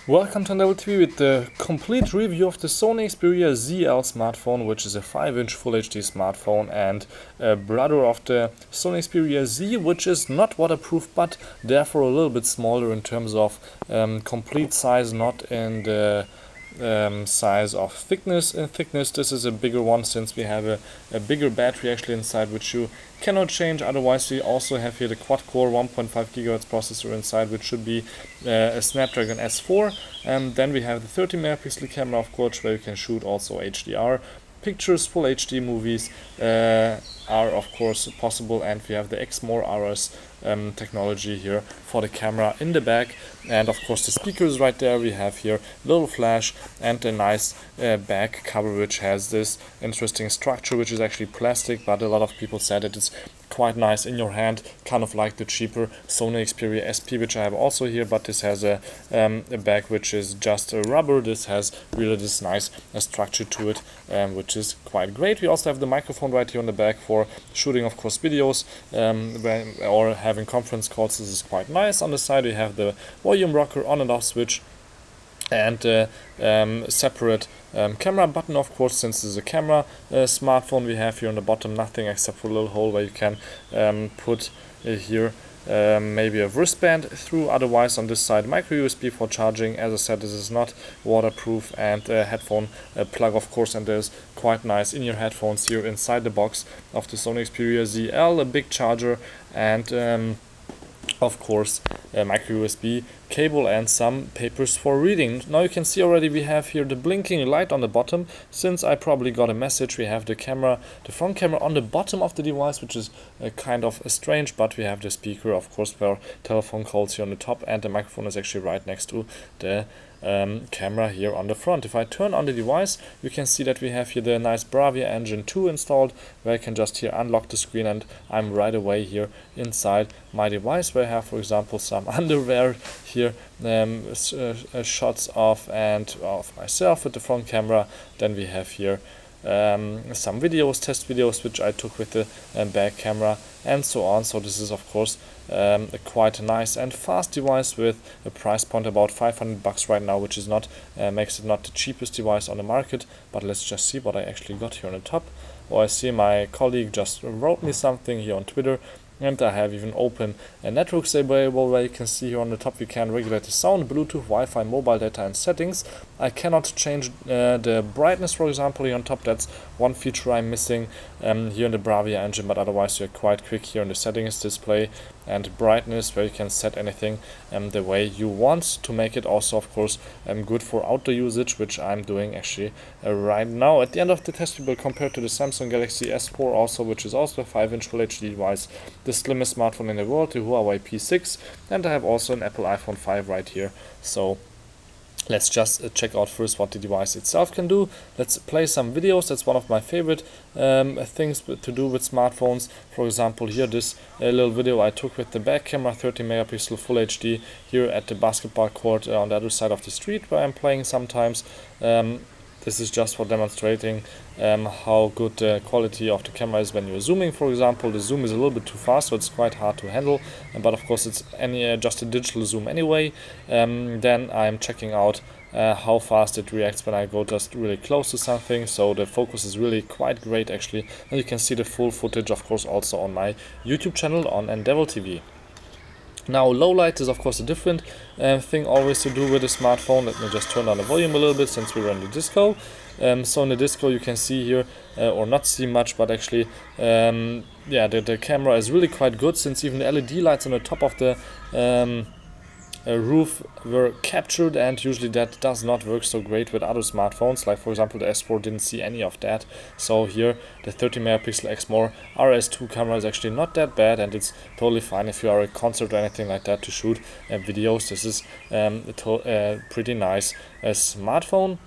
Welcome to Devil TV with the complete review of the Sony Xperia ZL smartphone, which is a 5-inch Full HD smartphone and a brother of the Sony Xperia Z, which is not waterproof but therefore a little bit smaller in terms of complete size, not in the size of thickness. In thickness this is a bigger one, since we have a bigger battery actually inside, which you cannot change. Otherwise we also have here the quad-core 1.5 GHz processor inside, which should be a Snapdragon S4, and then we have the 30 megapixel camera, of course, where you can shoot also HDR pictures. Full HD movies are of course possible, and we have the Exmor RS technology here for the camera in the back, and of course the speakers right there. We have here little flash and a nice back cover, which has this interesting structure, which is actually plastic, but a lot of people said that it's quite nice in your hand, kind of like the cheaper Sony Xperia SP, which I have also here, but this has a back which is just a rubber. This has really this nice structure to it, which is quite great. We also have the microphone right here on the back for shooting, of course, videos or having conference calls. This is quite nice. On the side we have the volume rocker, on and off switch, and separate camera button, of course, since this is a camera smartphone. We have here on the bottom nothing except for a little hole where you can put here maybe a wristband through. Otherwise on this side micro USB for charging. As I said, this is not waterproof, and a headphone plug, of course, and there's quite nice in-ear headphones here inside the box of the Sony Xperia ZL, a big charger, and of course a micro USB cable and some papers for reading. Now you can see already we have here the blinking light on the bottom. Since I probably got a message, we have the camera, the front camera on the bottom of the device, which is kind of strange, but we have the speaker, of course, for telephone calls here on the top, and the microphone is actually right next to the camera here on the front. If I turn on the device, you can see that we have here the nice Bravia Engine 2 installed, where I can just here unlock the screen, and I'm right away here inside my device, where I have, for example, some underwear here, shots of myself with the front camera. Then we have here some videos, test videos, which I took with the back camera, and so on. So this is, of course, a quite nice and fast device with a price point about 500 bucks right now, which is not makes it not the cheapest device on the market. But let's just see what I actually got here on the top. Or I see my colleague just wrote me something here on Twitter. And I have even open a networks available, where you can see here on the top we can regulate the sound, Bluetooth, Wi-Fi, mobile data, and settings. I cannot change the brightness, for example, here on top. That's one feature I'm missing here in the Bravia engine, but otherwise you're quite quick here in the settings display and brightness, where you can set anything the way you want to make it also, of course, good for outdoor usage, which I'm doing actually right now. At the end of the test, we will compare to the Samsung Galaxy S4 also, which is also a 5-inch Full HD device, the slimmest smartphone in the world, the Huawei P6, and I have also an Apple iPhone 5 right here. So let's just check out first what the device itself can do. Let's play some videos. That's one of my favorite things to do with smartphones. For example, here this little video I took with the back camera, 30 megapixel Full HD, here at the basketball court on the other side of the street, where I'm playing sometimes. This is just for demonstrating how good the quality of the camera is when you're zooming. For example, the zoom is a little bit too fast, so it's quite hard to handle, but of course it's just a digital zoom anyway. Then I'm checking out how fast it reacts when I go just really close to something, so the focus is really quite great actually, and you can see the full footage, of course, also on my YouTube channel on Devil TV. Now, low light is of course a different thing always to do with a smartphone. Let me just turn down the volume a little bit, since we're in the disco. So in the disco you can see here, or not see much, but actually yeah, the camera is really quite good, since even the LED lights on the top of the roof were captured, and usually that does not work so great with other smartphones. Like, for example, the S4 didn't see any of that. So here the 30 megapixel Exmor RS2 camera is actually not that bad, and it's totally fine if you are at a concert or anything like that to shoot videos. This is a pretty nice smartphone.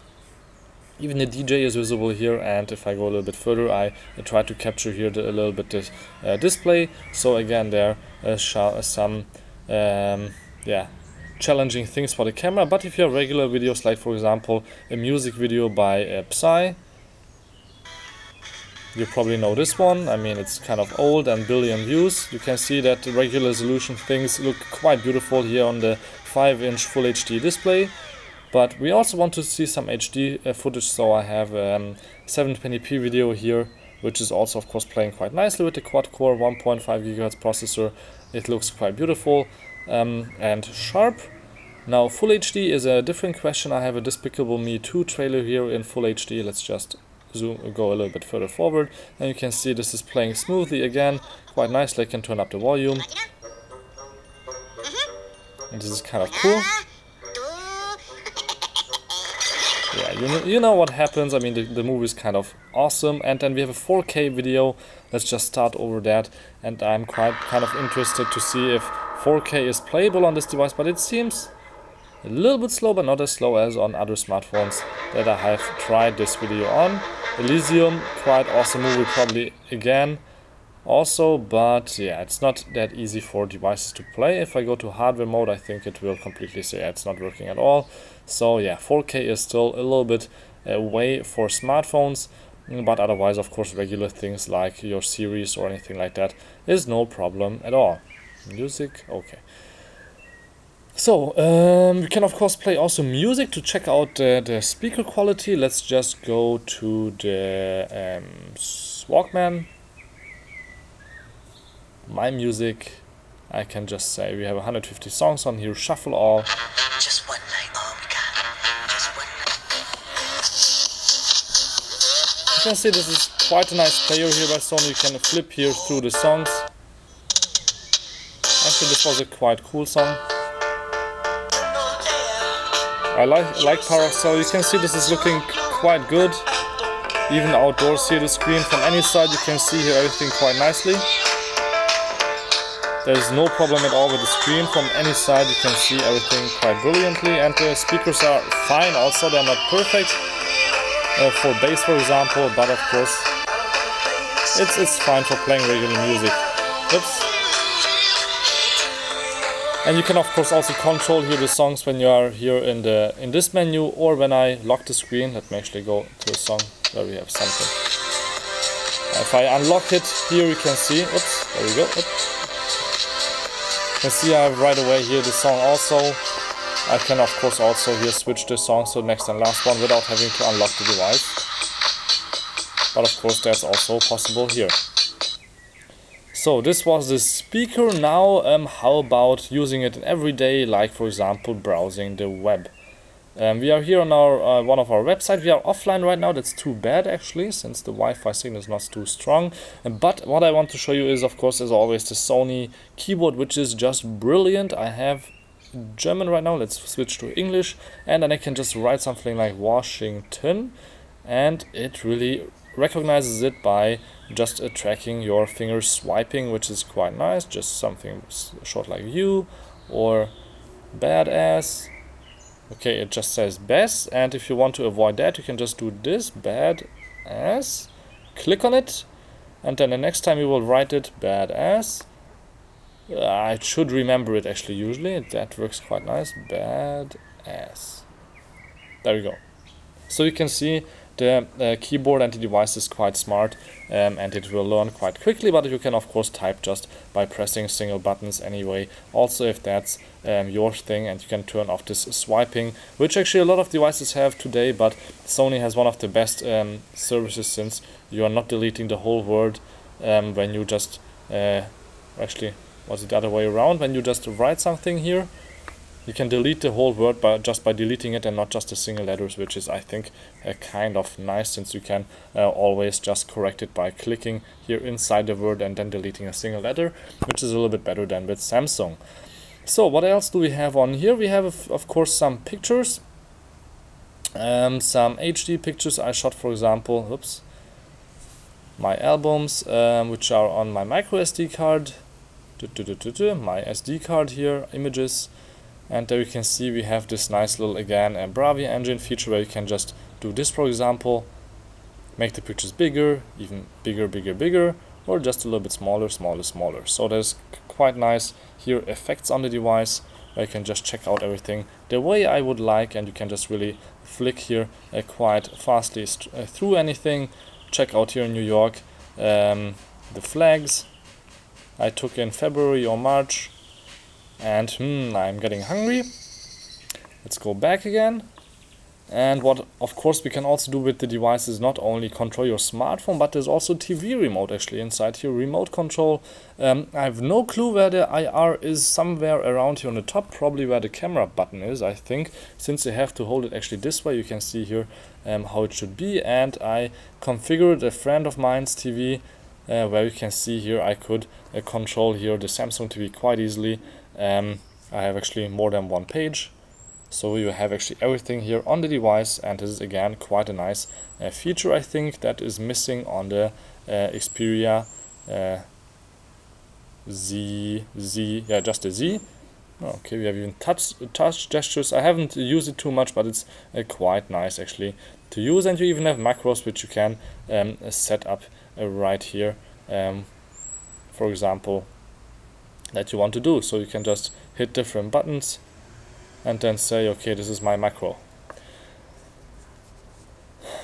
Even the DJ is visible here, and if I go a little bit further, I try to capture here a little bit this display. So again, there are some yeah, challenging things for the camera. But if you have regular videos, like for example a music video by Psy, you probably know this one. I mean, it's kind of old and billion views. You can see that the regular resolution things look quite beautiful here on the 5-inch Full HD display. But we also want to see some HD footage, so I have 720p video here, which is also of course playing quite nicely with the quad-core 1.5 GHz processor. It looks quite beautiful and sharp. Now Full HD is a different question. I have a Despicable Me 2 trailer here in Full HD. Let's just go a little bit further forward, and you can see this is playing smoothly again, quite nicely. I can turn up the volume, and this is kind of cool. Yeah, you know what happens. I mean, the movie is kind of awesome. And then we have a 4K video. Let's just start over that, and I'm kind of interested to see if 4K is playable on this device, but it seems a little bit slow, but not as slow as on other smartphones that I have tried this video on. Elysium, quite awesome movie, probably again also, but yeah, it's not that easy for devices to play. If I go to hardware mode, I think it will completely say it's not working at all. So yeah, 4K is still a little bit away for smartphones, but otherwise, of course, regular things like your series or anything like that is no problem at all. Music, okay. So, we can of course play also music. To check out the speaker quality, let's just go to the Walkman. My music, I can just say we have 150 songs on here, shuffle all. Just one night, all we got. Just one night. You can see this is quite a nice player here by Sony. You can flip here through the songs. Actually, this was a quite cool song. I like Paracel. You can see this is looking quite good. Even outdoors here, the screen from any side, you can see here everything quite nicely. There's no problem at all with the screen. From any side you can see everything quite brilliantly, and the speakers are fine also. They're not perfect for bass, for example, but of course it's fine for playing regular music. Oops. And you can of course also control here the songs when you are here in this menu, or when I lock the screen. Let me actually go to a song where we have something. If I unlock it here, you can see, oops, there we go. Oops. You can see I have right away here the song also. I can of course also here switch the song to the next and last one without having to unlock the device. But of course that's also possible here. So this was the speaker. Now how about using it every day, like for example browsing the web. We are here on our one of our websites. We are offline right now. That's too bad actually, since the Wi-Fi signal is not too strong. But what I want to show you is, of course, as always, the Sony keyboard, which is just brilliant. I have German right now. Let's switch to English, and then I can just write something like Washington, and it really recognizes it by just tracking your finger swiping, which is quite nice. Just something short like you or badass. Okay, it just says best, and if you want to avoid that, you can just do this, badass, click on it, and then the next time you will write it, badass. I should remember it actually, usually, that works quite nice, badass. There we go. So you can see the keyboard and the device is quite smart, and it will learn quite quickly, but you can of course type just by pressing single buttons anyway, also if that's your thing, and you can turn off this swiping, which actually a lot of devices have today, but Sony has one of the best services, since you are not deleting the whole word when you just actually was it the other way around, when you just write something here. You can delete the whole word just by deleting it, and not just the single letters, which is, I think, kind of nice, since you can always just correct it by clicking here inside the word and then deleting a single letter, which is a little bit better than with Samsung. So what else do we have on here? We have, of course, some pictures, some HD pictures I shot, for example, oops, my albums, which are on my micro SD card, my SD card here, images. And there you can see we have this nice little, again, Bravia engine feature, where you can just do this, for example, make the pictures bigger, even bigger, bigger, bigger, or just a little bit smaller, smaller, smaller. So there's quite nice here effects on the device, where you can just check out everything the way I would like, and you can just really flick here quite fastly through anything. Check out here in New York the flags I took in February or March. And I'm getting hungry. Let's go back again. And what of course we can also do with the device is not only control your smartphone, but there's also TV remote actually inside here, remote control. I have no clue where the IR is, somewhere around here on the top, probably where the camera button is, I think, since you have to hold it actually this way. You can see here how it should be, and I configured a friend of mine's TV where you can see here I could control here the Samsung TV quite easily. I have actually more than one page. So you have actually everything here on the device, and this is again quite a nice feature, I think, that is missing on the Xperia just the Z. Okay, we have even touch gestures. I haven't used it too much, but it's quite nice actually to use, and you even have macros which you can set up right here, for example, that you want to do. So you can just hit different buttons and then say, okay, this is my macro.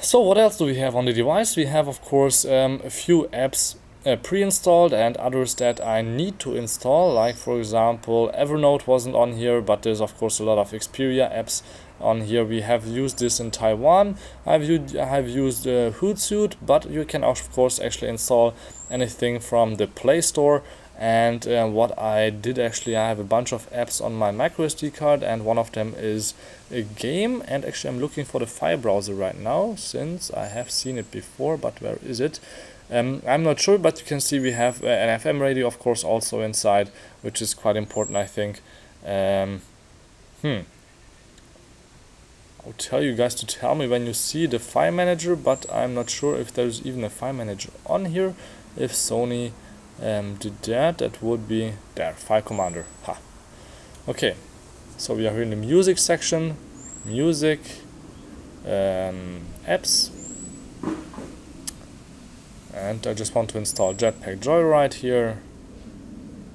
So what else do we have on the device? We have of course a few apps pre-installed and others that I need to install, like for example Evernote wasn't on here, but there's of course a lot of Xperia apps on here. We have used this in Taiwan. I have used Hootsuite, but you can of course actually install anything from the Play Store. And what I did actually, I have a bunch of apps on my microSD card, and one of them is a game, and actually I'm looking for the file browser right now since I have seen it before, but where is it? I'm not sure, but you can see we have an FM radio of course also inside, which is quite important, I think. I'll tell you guys to tell me when you see the file manager, but I'm not sure if there's even a file manager on here. If Sony did that would be there, File Commander. Okay, so we are here in the music section, music, apps, and I just want to install Jetpack Joyride here.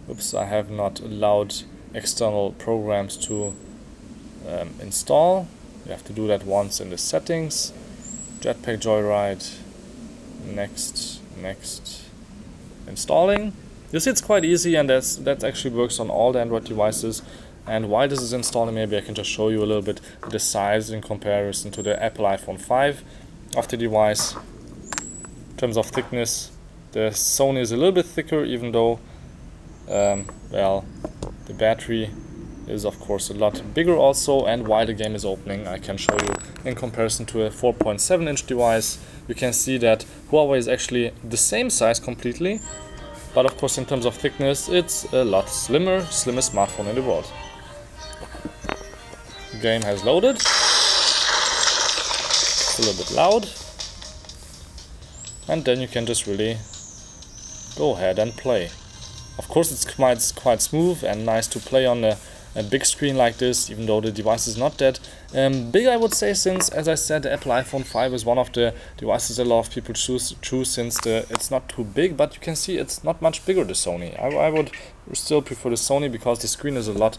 Oops, I have not allowed external programs to install. You have to do that once in the settings. Jetpack Joyride, next, installing. You see, it's quite easy, and that actually works on all the Android devices. And while this is installing, maybe I can just show you a little bit the size in comparison to the Apple iPhone 5 of the device. In terms of thickness, the Sony is a little bit thicker, even though well, the battery is of course a lot bigger also. And while the game is opening, I can show you in comparison to a 4.7-inch device, you can see that Huawei is actually the same size completely, but of course in terms of thickness it's a lot slimmer, slimmest smartphone in the world. The game has loaded. It's a little bit loud, and then you can just really go ahead and play. Of course it's quite smooth and nice to play on a big screen like this, even though the device is not that big, I would say, since, as I said, the Apple iPhone 5 is one of the devices a lot of people choose since it's not too big, but you can see it's not much bigger, the Sony. I would still prefer the Sony because the screen is a lot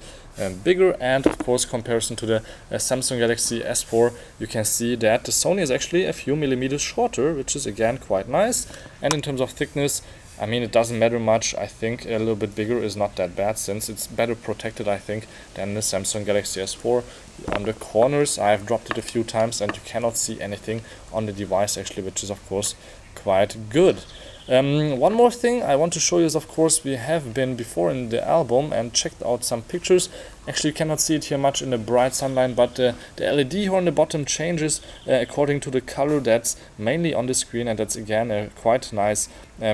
bigger, and of course comparison to the Samsung Galaxy S4, you can see that the Sony is actually a few millimeters shorter, which is again quite nice. And in terms of thickness, I mean, it doesn't matter much. I think a little bit bigger is not that bad, since it's better protected, I think, than the Samsung Galaxy S4. On the corners, I've dropped it a few times and you cannot see anything on the device actually, which is of course quite good. One more thing I want to show you is, of course, we have been before in the album and checked out some pictures. Actually, you cannot see it here much in the bright sunlight, but the LED here on the bottom changes according to the color that's mainly on the screen, and that's again a quite nice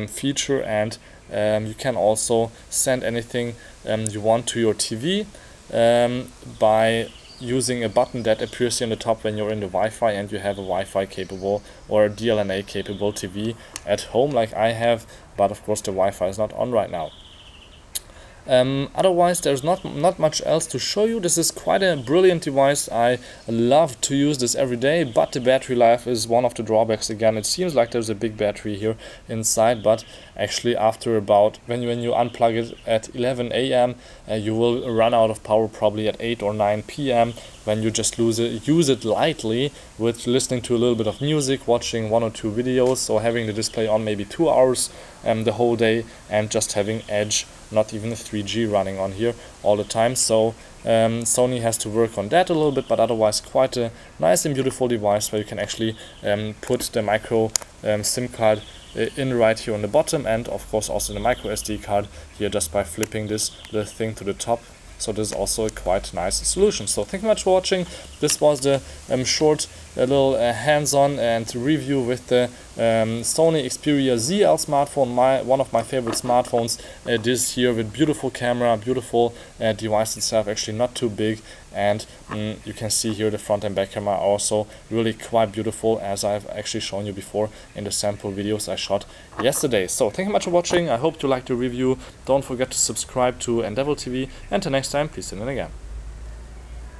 feature. And you can also send anything you want to your TV by using a button that appears here on the top when you're in the Wi-Fi and you have a Wi-Fi capable or a DLNA capable TV at home like I have, but of course the Wi-Fi is not on right now. Otherwise there's not much else to show you. This is quite a brilliant device. I love to use this every day, but the battery life is one of the drawbacks. Again, it seems like there's a big battery here inside, but actually after about when you unplug it at 11 AM you will run out of power probably at 8 or 9 PM when you just use it lightly with listening to a little bit of music, watching 1 or 2 videos, or having the display on maybe 2 hours the whole day, and just having edge not even 3G running on here all the time. So Sony has to work on that a little bit, but otherwise quite a nice and beautiful device where you can actually put the micro SIM card in right here on the bottom, and of course also the micro SD card here just by flipping this little thing to the top. So this is also a quite nice solution. So thank you much for watching. This was the short little hands-on and review with the Sony Xperia ZL smartphone, one of my favorite smartphones this year, with beautiful camera, beautiful device itself, actually not too big, and you can see here the front and back camera are also really quite beautiful, as I've actually shown you before in the sample videos I shot yesterday. So thank you much for watching. I hope you liked the review. Don't forget to subscribe to Endeavor TV, and until next time, please tune in again.